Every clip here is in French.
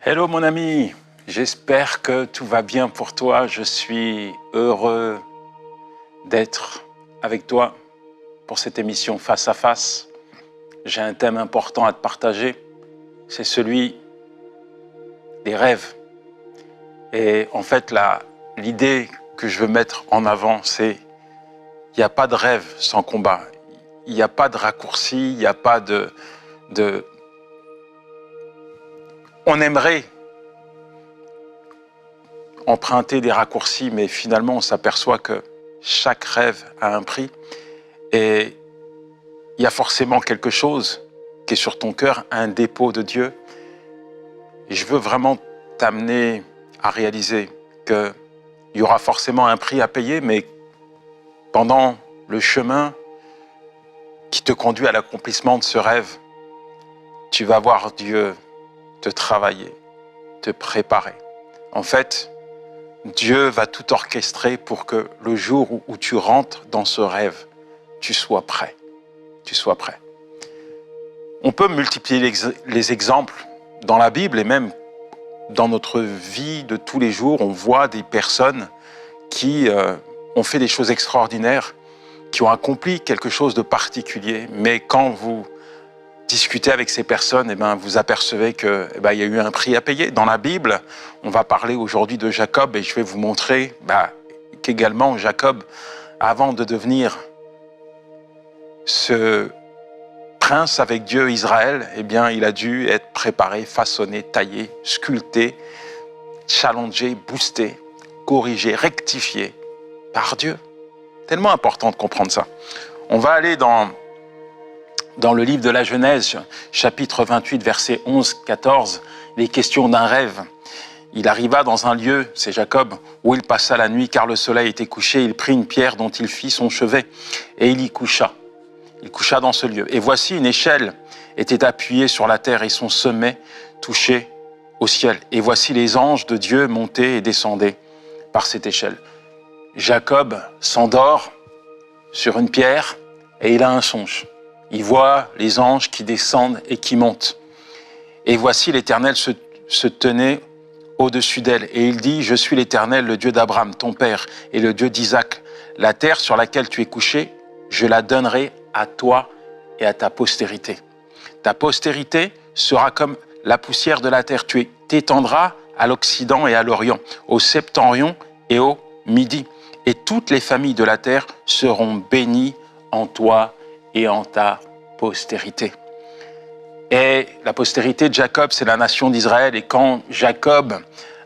Hello mon ami, j'espère que tout va bien pour toi. Je suis heureux d'être avec toi pour cette émission Face à Face. J'ai un thème important à te partager, c'est celui des rêves. Et en fait, l'idée que je veux mettre en avant, c'est il n'y a pas de rêve sans combat. Il n'y a pas de raccourci, il n'y a pas de... On aimerait emprunter des raccourcis, mais finalement, on s'aperçoit que chaque rêve a un prix. Et il y a forcément quelque chose qui est sur ton cœur, un dépôt de Dieu. Et je veux vraiment t'amener à réaliser qu'il y aura forcément un prix à payer, mais pendant le chemin qui te conduit à l'accomplissement de ce rêve, tu vas voir Dieu te travailler, te préparer. En fait, Dieu va tout orchestrer pour que le jour où tu rentres dans ce rêve, tu sois prêt. Tu sois prêt. On peut multiplier les exemples dans la Bible et même dans notre vie de tous les jours. On voit des personnes qui ont fait des choses extraordinaires, qui ont accompli quelque chose de particulier. Mais quand vous discutez avec ces personnes, vous apercevez qu'il y a eu un prix à payer. Dans la Bible, on va parler aujourd'hui de Jacob et je vais vous montrer qu'également Jacob, avant de devenir ce prince avec Dieu Israël, il a dû être préparé, façonné, taillé, sculpté, challengé, boosté, corrigé, rectifié par Dieu. Tellement important de comprendre ça. On va aller dans le livre de la Genèse, chapitre 28, versets 11-14, les questions d'un rêve. Il arriva dans un lieu, c'est Jacob, où il passa la nuit, car le soleil était couché. Il prit une pierre dont il fit son chevet, et il y coucha. Il coucha dans ce lieu. Et voici, une échelle était appuyée sur la terre, et son sommet touchait au ciel. Et voici, les anges de Dieu montaient et descendaient par cette échelle. Jacob s'endort sur une pierre, et il a un songe. Il voit les anges qui descendent et qui montent. Et voici, l'Éternel se tenait au-dessus d'elle. Et il dit, je suis l'Éternel, le Dieu d'Abraham, ton père, et le Dieu d'Isaac. La terre sur laquelle tu es couché, je la donnerai à toi et à ta postérité. Ta postérité sera comme la poussière de la terre. Tu t'étendras à l'Occident et à l'Orient, au Septentrion et au Midi. Et toutes les familles de la terre seront bénies en toi et en ta postérité. Et la postérité de Jacob, c'est la nation d'Israël. Et quand Jacob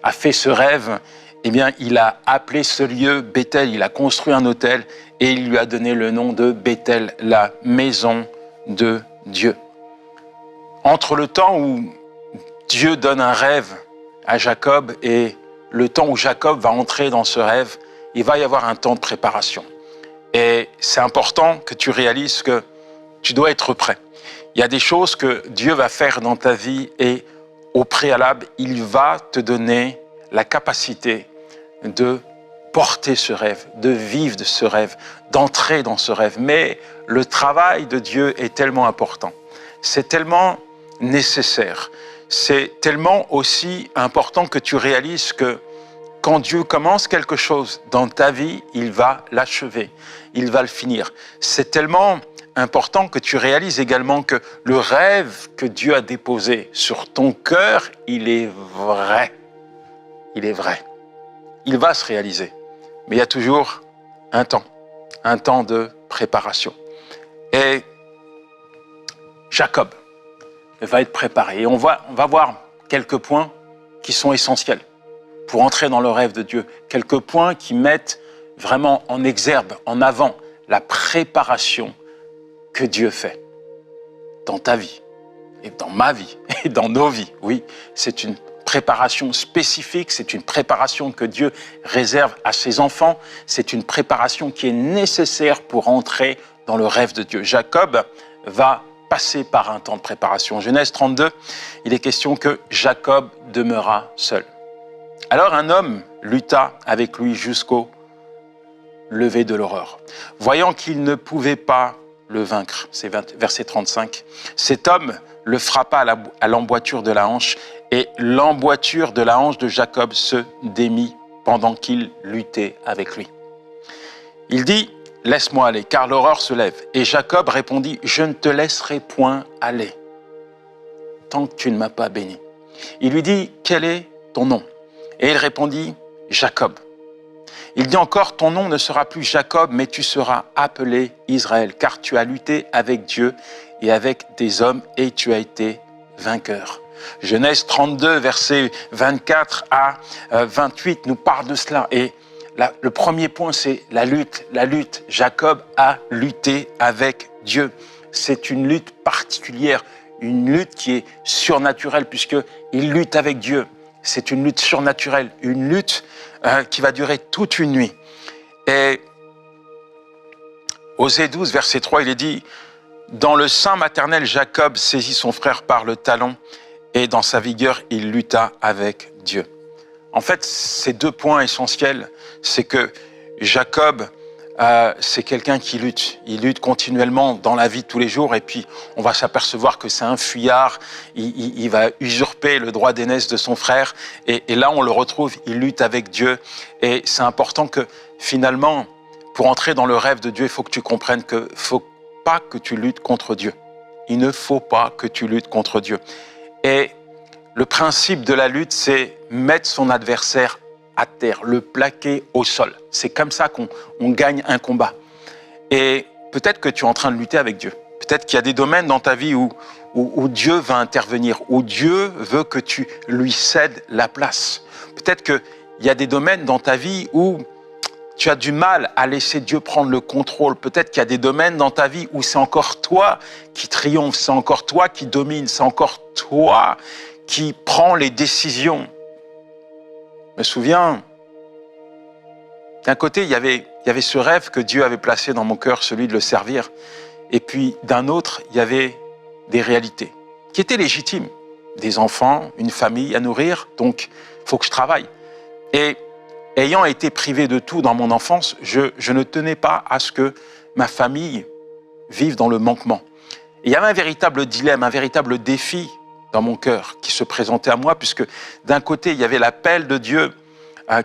a fait ce rêve, il a appelé ce lieu Béthel. Il a construit un autel et il lui a donné le nom de Béthel, la maison de Dieu. Entre le temps où Dieu donne un rêve à Jacob et le temps où Jacob va entrer dans ce rêve, il va y avoir un temps de préparation. Et c'est important que tu réalises que tu dois être prêt. Il y a des choses que Dieu va faire dans ta vie et au préalable, il va te donner la capacité de porter ce rêve, de vivre de ce rêve, d'entrer dans ce rêve. Mais le travail de Dieu est tellement important. C'est tellement nécessaire. C'est tellement aussi important que tu réalises que quand Dieu commence quelque chose dans ta vie, il va l'achever, il va le finir. C'est tellement important que tu réalises également que le rêve que Dieu a déposé sur ton cœur, il est vrai. Il est vrai. Il va se réaliser. Mais il y a toujours un temps de préparation. Et Jacob va être préparé. Et on va voir quelques points qui sont essentiels pour entrer dans le rêve de Dieu. Quelques points qui mettent vraiment en exergue, en avant, la préparation que Dieu fait dans ta vie, et dans ma vie, et dans nos vies. Oui, c'est une préparation spécifique, c'est une préparation que Dieu réserve à ses enfants, c'est une préparation qui est nécessaire pour entrer dans le rêve de Dieu. Jacob va passer par un temps de préparation. Genèse 32, il est question que Jacob demeura seul. Alors un homme lutta avec lui jusqu'au lever de l'aurore. Voyant qu'il ne pouvait pas le vaincre, c'est verset 35, cet homme le frappa à l'emboîture de la hanche, et l'emboîture de la hanche de Jacob se démit pendant qu'il luttait avec lui. Il dit, « Laisse-moi aller, car l'horreur se lève. » Et Jacob répondit, « Je ne te laisserai point aller, tant que tu ne m'as pas béni. » Il lui dit, « Quel est ton nom ?» Et il répondit, « Jacob. » Il dit encore, « Ton nom ne sera plus Jacob, mais tu seras appelé Israël, car tu as lutté avec Dieu et avec des hommes, et tu as été vainqueur. » Genèse 32, versets 24 à 28 nous parle de cela. Et le premier point, c'est la lutte. La lutte. Jacob a lutté avec Dieu. C'est une lutte particulière, une lutte qui est surnaturelle, puisqu'il lutte avec Dieu. C'est une lutte surnaturelle, une lutte qui va durer toute une nuit. Et Osée 12, verset 3, il est dit, « Dans le sein maternel, Jacob saisit son frère par le talon, et dans sa vigueur, il lutta avec Dieu. » En fait, ces deux points essentiels, c'est que Jacob, c'est quelqu'un qui lutte. Il lutte continuellement dans la vie de tous les jours, et puis on va s'apercevoir que c'est un fuyard. Il va usurper le droit d'aînesse de son frère, et là on le retrouve, il lutte avec Dieu. Et c'est important que finalement, pour entrer dans le rêve de Dieu, il faut que tu comprennes qu'il ne faut pas que tu luttes contre Dieu. Il ne faut pas que tu luttes contre Dieu. Et le principe de la lutte, c'est mettre son adversaire à terre, le plaquer au sol. C'est comme ça qu'on gagne un combat. Et peut-être que tu es en train de lutter avec Dieu. Peut-être qu'il y a des domaines dans ta vie où Dieu va intervenir, où Dieu veut que tu lui cèdes la place. Peut-être qu'il y a des domaines dans ta vie où tu as du mal à laisser Dieu prendre le contrôle. Peut-être qu'il y a des domaines dans ta vie où c'est encore toi qui triomphe, c'est encore toi qui domine, c'est encore toi qui prends les décisions. Je me souviens, d'un côté, il y avait ce rêve que Dieu avait placé dans mon cœur, celui de le servir. Et puis, d'un autre, il y avait des réalités qui étaient légitimes. Des enfants, une famille à nourrir, donc il faut que je travaille. Et ayant été privé de tout dans mon enfance, je ne tenais pas à ce que ma famille vive dans le manquement. Et il y avait un véritable dilemme, un véritable défi dans mon cœur qui se présentait à moi, puisque d'un côté, il y avait l'appel de Dieu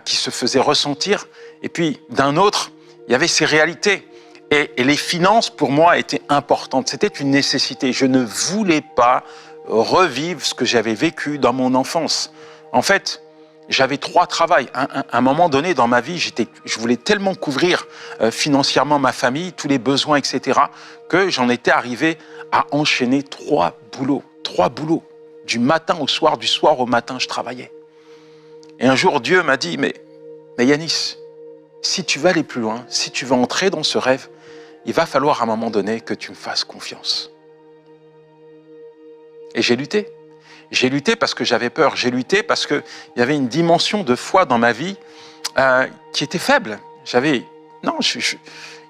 qui se faisait ressentir, et puis d'un autre, il y avait ces réalités. Et les finances, pour moi, étaient importantes. C'était une nécessité. Je ne voulais pas revivre ce que j'avais vécu dans mon enfance. En fait, j'avais 3 travails. À un moment donné dans ma vie, je voulais tellement couvrir financièrement ma famille, tous les besoins, etc., que j'en étais arrivé à enchaîner 3 boulots. 3 boulots. Du matin au soir, du soir au matin, je travaillais. Et un jour, Dieu m'a dit, mais Yanis, si tu veux aller plus loin, si tu veux entrer dans ce rêve, il va falloir à un moment donné que tu me fasses confiance. Et j'ai lutté. J'ai lutté parce que j'avais peur. J'ai lutté parce qu'il y avait une dimension de foi dans ma vie qui était faible.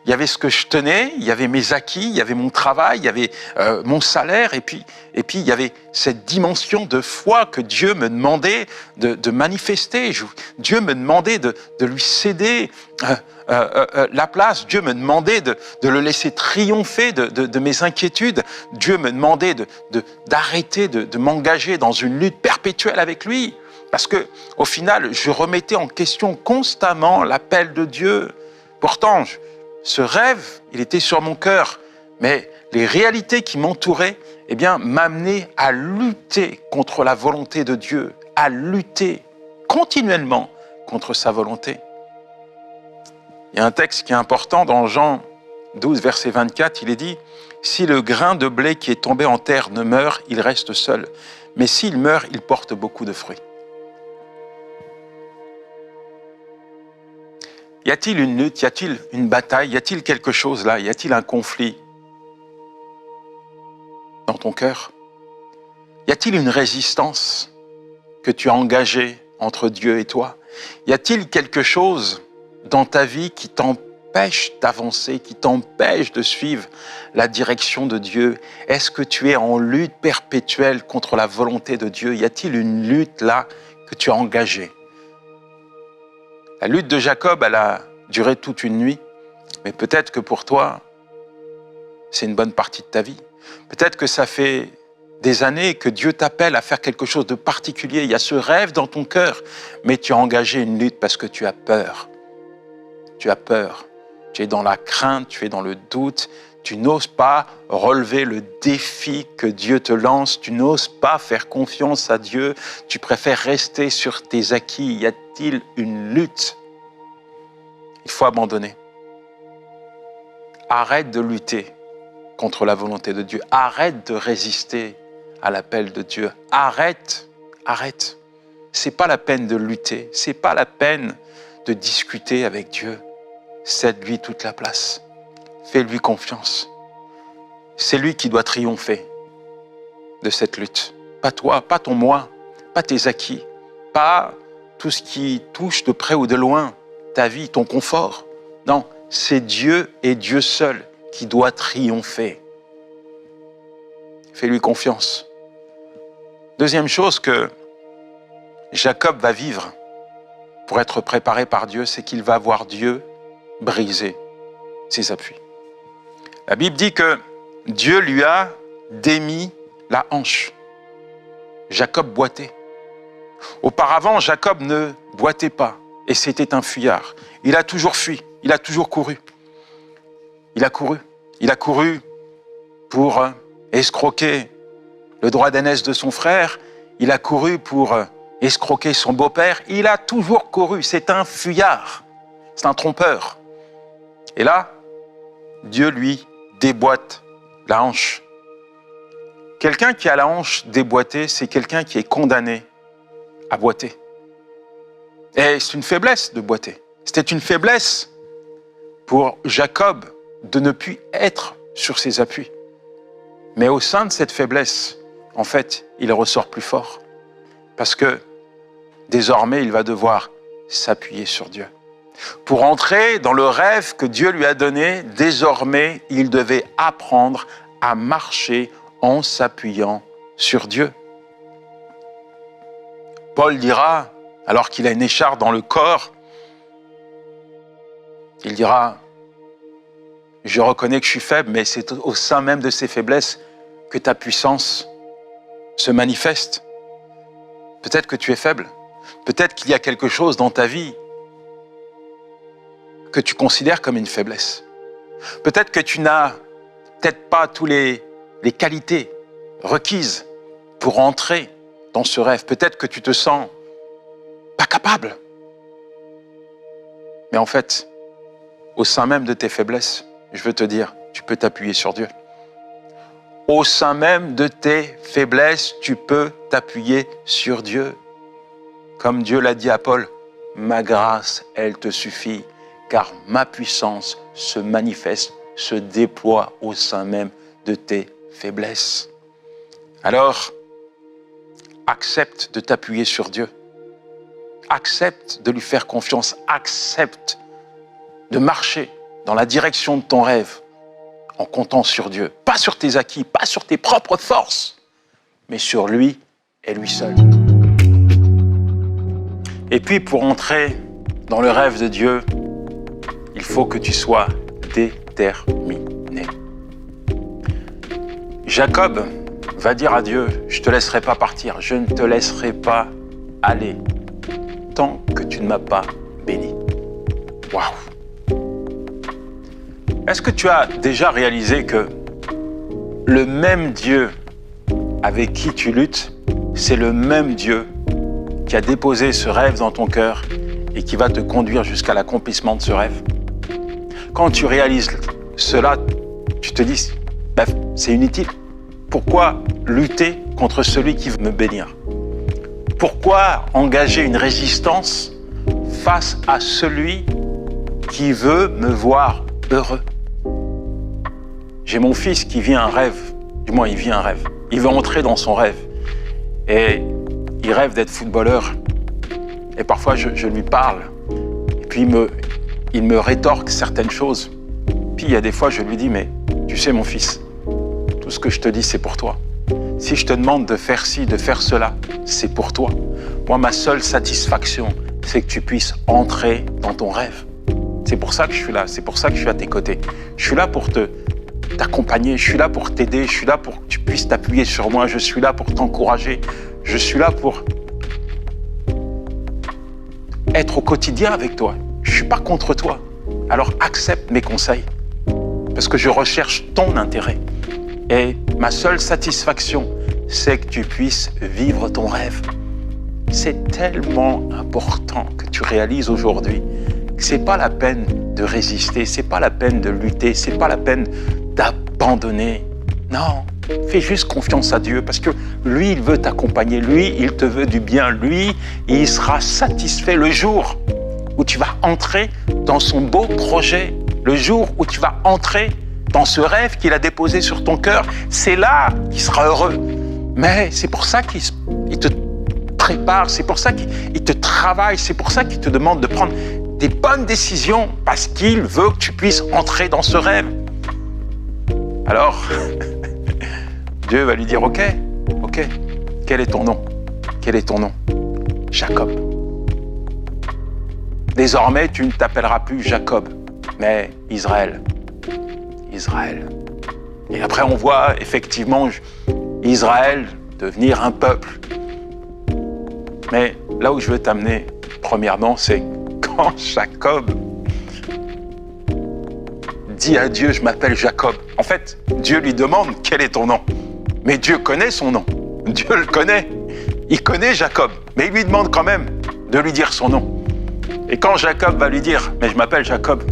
Il y avait ce que je tenais, il y avait mes acquis, il y avait mon travail, il y avait mon salaire, et puis il y avait cette dimension de foi que Dieu me demandait de manifester. Dieu me demandait de lui céder la place. Dieu me demandait de le laisser triompher de mes inquiétudes. Dieu me demandait d'arrêter de m'engager dans une lutte perpétuelle avec lui. Parce que, au final, je remettais en question constamment l'appel de Dieu. Pourtant, ce rêve, il était sur mon cœur, mais les réalités qui m'entouraient, m'amenaient à lutter contre la volonté de Dieu, à lutter continuellement contre sa volonté. Il y a un texte qui est important dans Jean 12, verset 24, il est dit « Si le grain de blé qui est tombé en terre ne meurt, il reste seul, mais s'il meurt, il porte beaucoup de fruits. » Y a-t-il une lutte, y a-t-il une bataille, y a-t-il quelque chose là, y a-t-il un conflit dans ton cœur? Y a-t-il une résistance que tu as engagée entre Dieu et toi? Y a-t-il quelque chose dans ta vie qui t'empêche d'avancer, qui t'empêche de suivre la direction de Dieu? Est-ce que tu es en lutte perpétuelle contre la volonté de Dieu? Y a-t-il une lutte là que tu as engagée? La lutte de Jacob, elle a duré toute une nuit, mais peut-être que pour toi, c'est une bonne partie de ta vie. Peut-être que ça fait des années que Dieu t'appelle à faire quelque chose de particulier. Il y a ce rêve dans ton cœur, mais tu as engagé une lutte parce que tu as peur. Tu as peur. Tu es dans la crainte, tu es dans le doute. Tu n'oses pas relever le défi que Dieu te lance. Tu n'oses pas faire confiance à Dieu. Tu préfères rester sur tes acquis. Y a-t-il une lutte? Il faut abandonner. Arrête de lutter contre la volonté de Dieu. Arrête de résister à l'appel de Dieu. Arrête. C'est pas la peine de lutter. C'est pas la peine de discuter avec Dieu. Cède-lui toute la place. Fais-lui confiance. C'est lui qui doit triompher de cette lutte. Pas toi, pas ton moi, pas tes acquis, pas tout ce qui touche de près ou de loin ta vie, ton confort. Non, c'est Dieu et Dieu seul qui doit triompher. Fais-lui confiance. Deuxième chose que Jacob va vivre pour être préparé par Dieu, c'est qu'il va voir Dieu briser ses appuis. La Bible dit que Dieu lui a démis la hanche. Jacob boitait. Auparavant, Jacob ne boitait pas et c'était un fuyard. Il a toujours fui, il a toujours couru. Il a couru pour escroquer le droit d'aînesse de son frère. Il a couru pour escroquer son beau-père. Il a toujours couru. C'est un fuyard. C'est un trompeur. Et là, Dieu lui déboîte la hanche. Quelqu'un qui a la hanche déboîtée, c'est quelqu'un qui est condamné à boiter. Et c'est une faiblesse de boiter. C'était une faiblesse pour Jacob de ne plus être sur ses appuis. Mais au sein de cette faiblesse, en fait, il ressort plus fort. Parce que désormais, il va devoir s'appuyer sur Dieu. Pour entrer dans le rêve que Dieu lui a donné, désormais, il devait apprendre à marcher en s'appuyant sur Dieu. Paul dira, alors qu'il a une écharpe dans le corps, il dira, je reconnais que je suis faible, mais c'est au sein même de ces faiblesses que ta puissance se manifeste. Peut-être que tu es faible, peut-être qu'il y a quelque chose dans ta vie que tu considères comme une faiblesse. Peut-être que tu n'as peut-être pas tous les qualités requises pour entrer dans ce rêve. Peut-être que tu te sens pas capable. Mais en fait, au sein même de tes faiblesses, je veux te dire, tu peux t'appuyer sur Dieu. Au sein même de tes faiblesses, tu peux t'appuyer sur Dieu. Comme Dieu l'a dit à Paul, ma grâce, elle te suffit, car ma puissance se manifeste, se déploie au sein même de tes faiblesses. Alors, accepte de t'appuyer sur Dieu. Accepte de lui faire confiance. Accepte de marcher dans la direction de ton rêve en comptant sur Dieu. Pas sur tes acquis, pas sur tes propres forces, mais sur lui et lui seul. Et puis, pour entrer dans le rêve de Dieu, il faut que tu sois déterminé. Jacob va dire à Dieu, je ne te laisserai pas partir, je ne te laisserai pas aller tant que tu ne m'as pas béni. Waouh! Est-ce que tu as déjà réalisé que le même Dieu avec qui tu luttes, c'est le même Dieu qui a déposé ce rêve dans ton cœur et qui va te conduire jusqu'à l'accomplissement de ce rêve? Quand tu réalises cela, tu te dis, c'est inutile. Pourquoi lutter contre celui qui veut me bénir? Pourquoi engager une résistance face à celui qui veut me voir heureux? J'ai mon fils qui vit un rêve, du moins il vit un rêve. Il veut entrer dans son rêve et il rêve d'être footballeur. Et parfois je lui parle et puis il me rétorque certaines choses. Puis il y a des fois je lui dis, mais tu sais mon fils, tout ce que je te dis c'est pour toi. Si je te demande de faire ci, de faire cela, c'est pour toi. Moi, ma seule satisfaction, c'est que tu puisses entrer dans ton rêve. C'est pour ça que je suis là, c'est pour ça que je suis à tes côtés. Je suis là pour te t'accompagner, je suis là pour t'aider, je suis là pour que tu puisses t'appuyer sur moi, je suis là pour t'encourager, je suis là pour être au quotidien avec toi. Je ne suis pas contre toi. Alors accepte mes conseils, parce que je recherche ton intérêt. Et ma seule satisfaction, c'est que tu puisses vivre ton rêve. C'est tellement important que tu réalises aujourd'hui que c'est pas la peine de résister, c'est pas la peine de lutter, c'est pas la peine d'abandonner. Non, fais juste confiance à Dieu parce que lui, il veut t'accompagner, lui, il te veut du bien, lui, il sera satisfait le jour où tu vas entrer dans son beau projet, le jour où tu vas entrer dans ce rêve qu'il a déposé sur ton cœur. C'est là qu'il sera heureux. Mais c'est pour ça qu'il te prépare, c'est pour ça qu'il te travaille, c'est pour ça qu'il te demande de prendre des bonnes décisions parce qu'il veut que tu puisses entrer dans ce rêve. Alors, Dieu va lui dire, ok, quel est ton nom? Quel est ton nom? Jacob. Désormais, tu ne t'appelleras plus Jacob, mais Israël. Israël. Et après, on voit effectivement Israël devenir un peuple. Mais là où je veux t'amener, premièrement, c'est quand Jacob dit à Dieu, je m'appelle Jacob. En fait, Dieu lui demande, quel est ton nom? Mais Dieu connaît son nom. Dieu le connaît. Il connaît Jacob. Mais il lui demande quand même de lui dire son nom. Et quand Jacob va lui dire, mais je m'appelle Jacob,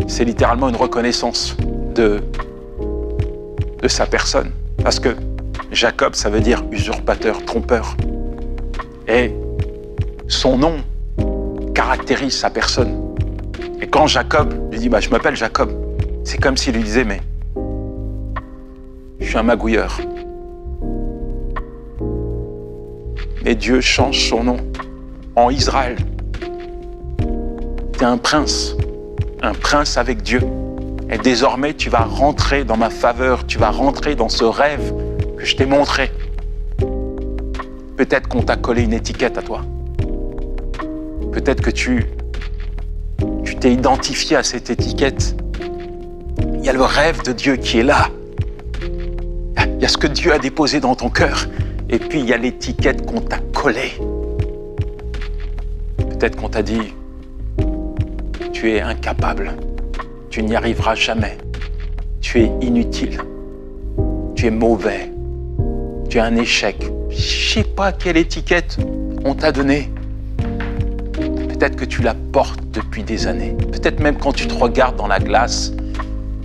c'est littéralement une reconnaissance de sa personne. Parce que Jacob, ça veut dire usurpateur, trompeur. Et son nom caractérise sa personne. Et quand Jacob lui dit, je m'appelle Jacob, c'est comme s'il lui disait, mais je suis un magouilleur. Mais Dieu change son nom en Israël. Tu es un prince avec Dieu. Et désormais, tu vas rentrer dans ma faveur, tu vas rentrer dans ce rêve que je t'ai montré. Peut-être qu'on t'a collé une étiquette à toi. Peut-être que tu t'es identifié à cette étiquette. Il y a le rêve de Dieu qui est là. Il y a ce que Dieu a déposé dans ton cœur. Et puis, il y a l'étiquette qu'on t'a collée. Peut-être qu'on t'a dit, tu es incapable, tu n'y arriveras jamais, tu es inutile, tu es mauvais, tu es un échec. Je ne sais pas quelle étiquette on t'a donnée. Peut-être que tu la portes depuis des années. Peut-être même quand tu te regardes dans la glace,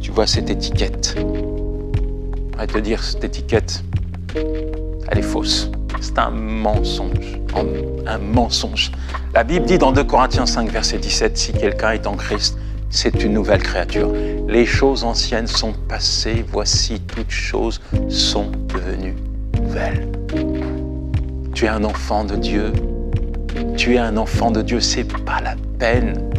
tu vois cette étiquette. Je vais te dire, cette étiquette, elle est fausse. C'est un mensonge. Un mensonge. La Bible dit dans 2 Corinthiens 5, verset 17, si quelqu'un est en Christ, c'est une nouvelle créature. Les choses anciennes sont passées, voici toutes choses sont devenues nouvelles. Tu es un enfant de Dieu. Tu es un enfant de Dieu. C'est pas la peine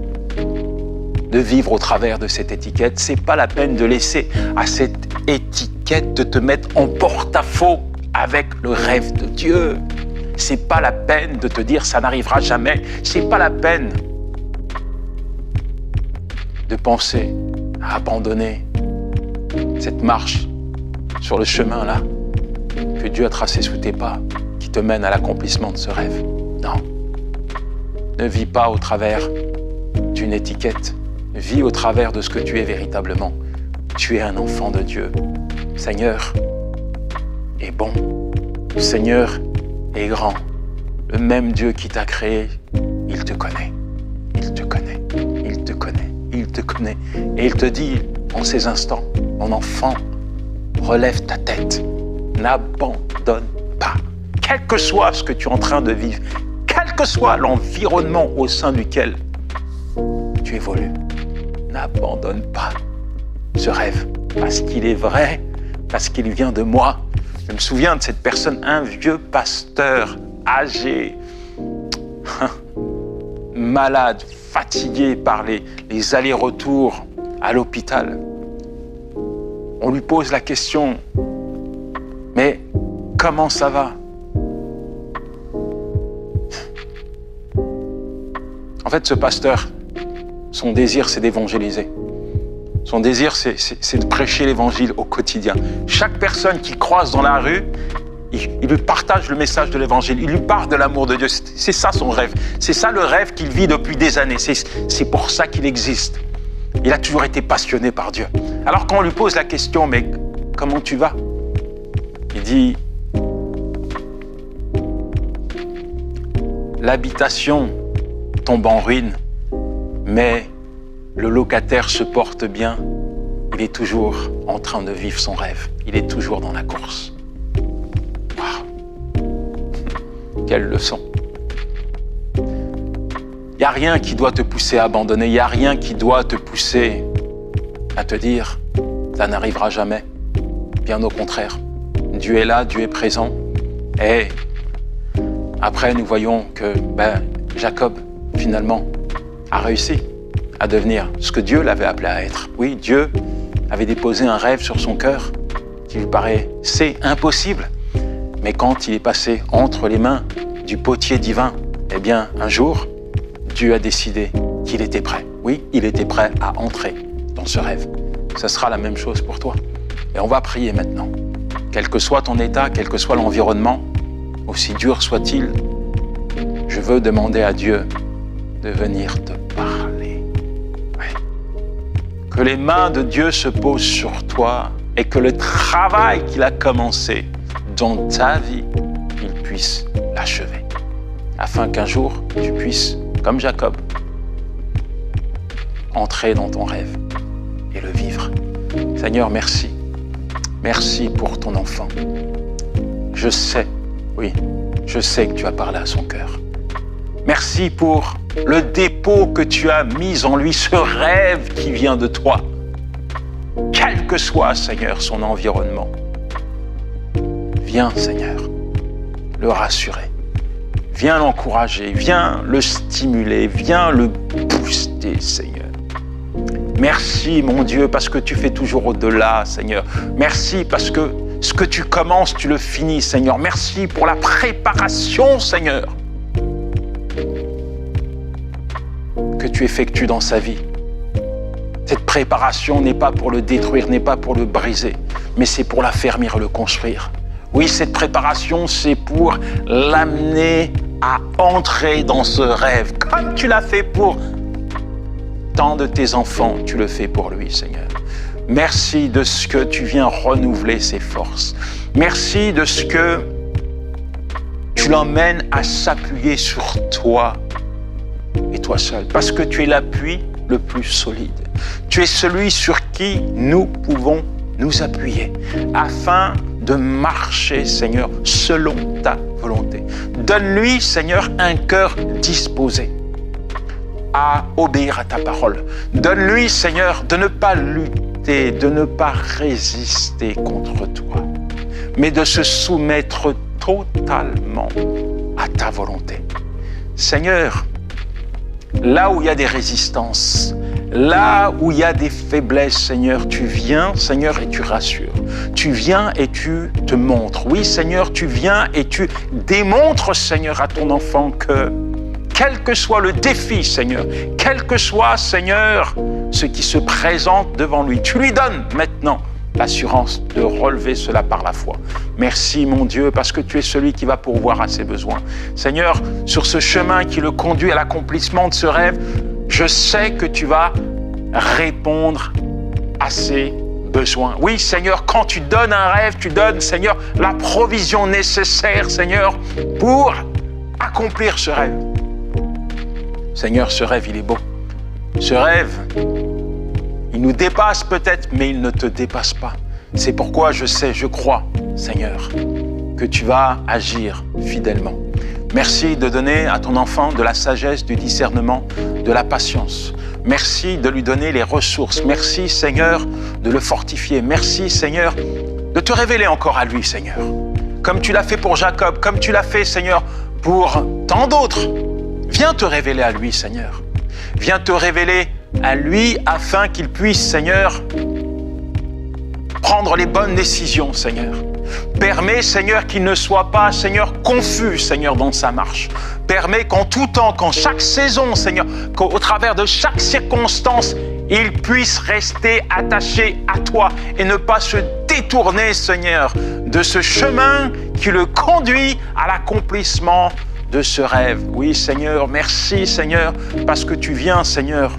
de vivre au travers de cette étiquette. C'est pas la peine de laisser à cette étiquette de te mettre en porte-à-faux avec le rêve de Dieu. C'est pas la peine de te dire ça n'arrivera jamais. C'est pas la peine de penser à abandonner cette marche sur le chemin là que Dieu a tracé sous tes pas, qui te mène à l'accomplissement de ce rêve. Non. Ne vis pas au travers d'une étiquette. Vis au travers de ce que tu es véritablement. Tu es un enfant de Dieu. Seigneur est bon. Le Seigneur est grand. Le même Dieu qui t'a créé, il te connaît. Il te connaît. Il te connaît. Il te connaît. Et il te dit en ces instants, mon enfant, relève ta tête. N'abandonne pas. Quel que soit ce que tu es en train de vivre, quel que soit l'environnement au sein duquel tu évolues, n'abandonne pas ce rêve. Parce qu'il est vrai, parce qu'il vient de moi. Je me souviens de cette personne, un vieux pasteur âgé, malade, fatigué par les allers-retours à l'hôpital. On lui pose la question, mais comment ça va? En fait, ce pasteur, son désir, c'est d'évangéliser. Son désir, c'est de prêcher l'évangile au quotidien. Chaque personne qu'il croise dans la rue, il lui partage le message de l'évangile. Il lui parle de l'amour de Dieu. C'est ça son rêve. C'est ça le rêve qu'il vit depuis des années. C'est pour ça qu'il existe. Il a toujours été passionné par Dieu. Alors quand on lui pose la question, mais comment tu vas? Il dit, l'habitation tombe en ruine, mais le locataire se porte bien. Il est toujours en train de vivre son rêve. Il est toujours dans la course. Wow. Quelle leçon. Il n'y a rien qui doit te pousser à abandonner. Il n'y a rien qui doit te pousser à te dire « ça n'arrivera jamais ». Bien au contraire. Dieu est là, Dieu est présent. Et après, nous voyons que Jacob, finalement, a réussi à devenir ce que Dieu l'avait appelé à être. Oui, Dieu avait déposé un rêve sur son cœur qui lui paraissait impossible. Mais quand il est passé entre les mains du potier divin, eh bien, un jour, Dieu a décidé qu'il était prêt. Oui, il était prêt à entrer dans ce rêve. Ce sera la même chose pour toi. Et on va prier maintenant. Quel que soit ton état, quel que soit l'environnement, aussi dur soit-il, je veux demander à Dieu de venir te parler. Oui. Que les mains de Dieu se posent sur toi et que le travail qu'il a commencé dans ta vie, il puisse l'achever. Afin qu'un jour, tu puisses, comme Jacob, entrer dans ton rêve et le vivre. Seigneur, merci. Merci pour ton enfant. Je sais, oui, je sais que tu as parlé à son cœur. Merci pour le dépôt que tu as mis en lui, ce rêve qui vient de toi. Quel que soit, Seigneur, son environnement. Viens, Seigneur, le rassurer. Viens l'encourager, viens le stimuler, viens le booster, Seigneur. Merci, mon Dieu, parce que tu fais toujours au-delà, Seigneur. Merci parce que ce que tu commences, tu le finis, Seigneur. Merci pour la préparation, Seigneur, que tu effectues dans sa vie. Cette préparation n'est pas pour le détruire, n'est pas pour le briser, mais c'est pour l'affermir et le construire. Oui, cette préparation, c'est pour l'amener à entrer dans ce rêve, comme tu l'as fait pour tant de tes enfants, tu le fais pour lui, Seigneur. Merci de ce que tu viens renouveler ses forces. Merci de ce que tu l'emmènes à s'appuyer sur toi et toi seul, parce que tu es l'appui le plus solide. Tu es celui sur qui nous pouvons nous appuyer afin de marcher, Seigneur, selon ta volonté. Donne-lui, Seigneur, un cœur disposé à obéir à ta parole. Donne-lui, Seigneur, de ne pas lutter, de ne pas résister contre toi, mais de se soumettre totalement à ta volonté. Seigneur, là où il y a des résistances, là où il y a des faiblesses, Seigneur, tu viens, Seigneur, et tu rassures. Tu viens et tu te montres. Oui, Seigneur, tu viens et tu démontres, Seigneur, à ton enfant que quel que soit le défi, Seigneur, quel que soit, Seigneur, ce qui se présente devant lui, tu lui donnes maintenant l'assurance de relever cela par la foi. Merci, mon Dieu, parce que tu es celui qui va pourvoir à ses besoins. Seigneur, sur ce chemin qui le conduit à l'accomplissement de ce rêve, je sais que tu vas répondre à ses besoins. Oui, Seigneur, quand tu donnes un rêve, tu donnes, Seigneur, la provision nécessaire, Seigneur, pour accomplir ce rêve. Seigneur, ce rêve, il est beau. Ce rêve, il nous dépasse peut-être, mais il ne te dépasse pas. C'est pourquoi je sais, je crois, Seigneur, que tu vas agir fidèlement. Merci de donner à ton enfant de la sagesse, du discernement, de la patience. Merci de lui donner les ressources. Merci, Seigneur, de le fortifier. Merci, Seigneur, de te révéler encore à lui, Seigneur. Comme tu l'as fait pour Jacob, comme tu l'as fait, Seigneur, pour tant d'autres. Viens te révéler à lui, Seigneur. Viens te révéler à lui afin qu'il puisse, Seigneur, prendre les bonnes décisions, Seigneur. Permets, Seigneur, qu'il ne soit pas, Seigneur, confus, Seigneur, dans sa marche. Permets qu'en tout temps, qu'en chaque saison, Seigneur, qu'au travers de chaque circonstance, il puisse rester attaché à toi et ne pas se détourner, Seigneur, de ce chemin qui le conduit à l'accomplissement de ce rêve. Oui, Seigneur, merci, Seigneur, parce que tu viens, Seigneur,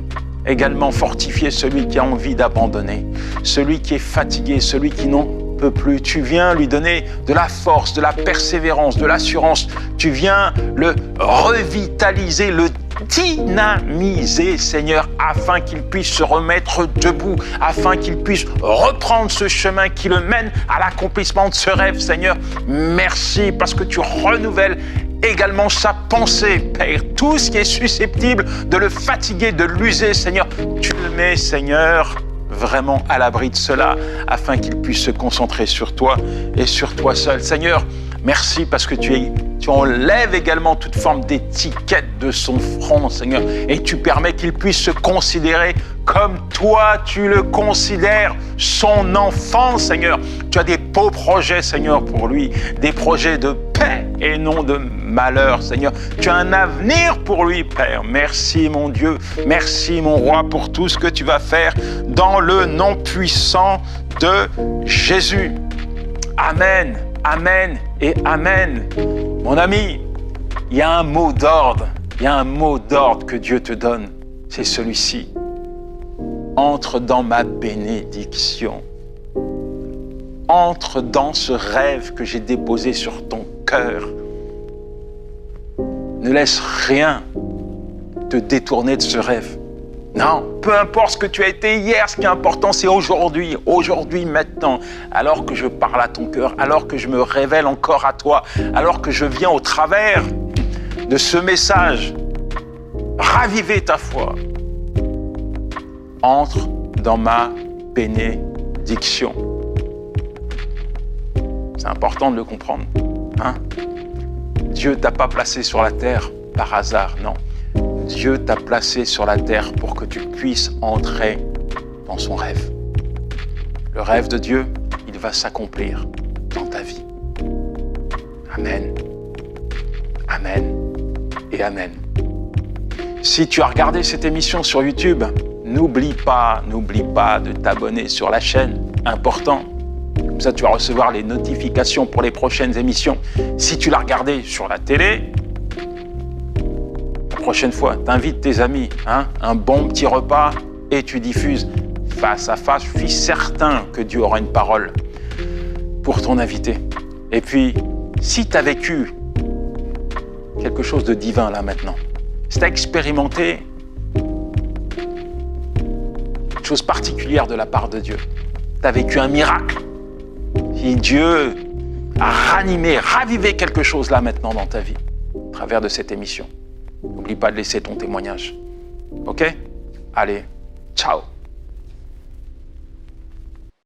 également fortifier celui qui a envie d'abandonner, celui qui est fatigué, celui qui n'en peut plus. Tu viens lui donner de la force, de la persévérance, de l'assurance. Tu viens le revitaliser, le dynamiser, Seigneur, afin qu'il puisse se remettre debout, afin qu'il puisse reprendre ce chemin qui le mène à l'accomplissement de ce rêve, Seigneur. Merci parce que tu renouvelles également sa pensée, Père. Tout ce qui est susceptible de le fatiguer, de l'user, Seigneur, tu le mets, Seigneur, vraiment à l'abri de cela, afin qu'il puisse se concentrer sur toi et sur toi seul. Seigneur, merci parce que tu enlèves également toute forme d'étiquette de son front, Seigneur, et tu permets qu'il puisse se considérer comme toi, tu le considères, son enfant, Seigneur. Tu as des beaux projets, Seigneur, pour lui, des projets de paix et non de malheur, Seigneur. Tu as un avenir pour lui, Père. Merci, mon Dieu. Merci, mon Roi, pour tout ce que tu vas faire dans le nom puissant de Jésus. Amen, amen et amen. Mon ami, il y a un mot d'ordre. Il y a un mot d'ordre que Dieu te donne. C'est celui-ci. Entre dans ma bénédiction. Entre dans ce rêve que j'ai déposé sur ton cœur. Ne laisse rien te détourner de ce rêve. Non, peu importe ce que tu as été hier, ce qui est important, c'est aujourd'hui, maintenant, alors que je parle à ton cœur, alors que je me révèle encore à toi, alors que je viens au travers de ce message, raviver ta foi. Entre dans ma bénédiction. C'est important de le comprendre. Hein? Dieu t'a pas placé sur la terre par hasard, non. Dieu t'a placé sur la terre pour que tu puisses entrer dans son rêve. Le rêve de Dieu, il va s'accomplir dans ta vie. Amen. Amen et amen. Si tu as regardé cette émission sur YouTube, n'oublie pas de t'abonner sur la chaîne, important. Comme ça, tu vas recevoir les notifications pour les prochaines émissions. Si tu l'as regardé sur la télé, la prochaine fois, t'invites tes amis, un bon petit repas et tu diffuses face à face. Je suis certain que Dieu aura une parole pour ton invité. Et puis, si tu as vécu quelque chose de divin là maintenant, si tu as expérimenté une chose particulière de la part de Dieu, tu as vécu un miracle, si Dieu a ranimé, ravivé quelque chose là maintenant dans ta vie, à travers de cette émission, n'oublie pas de laisser ton témoignage. Ok? Allez, ciao!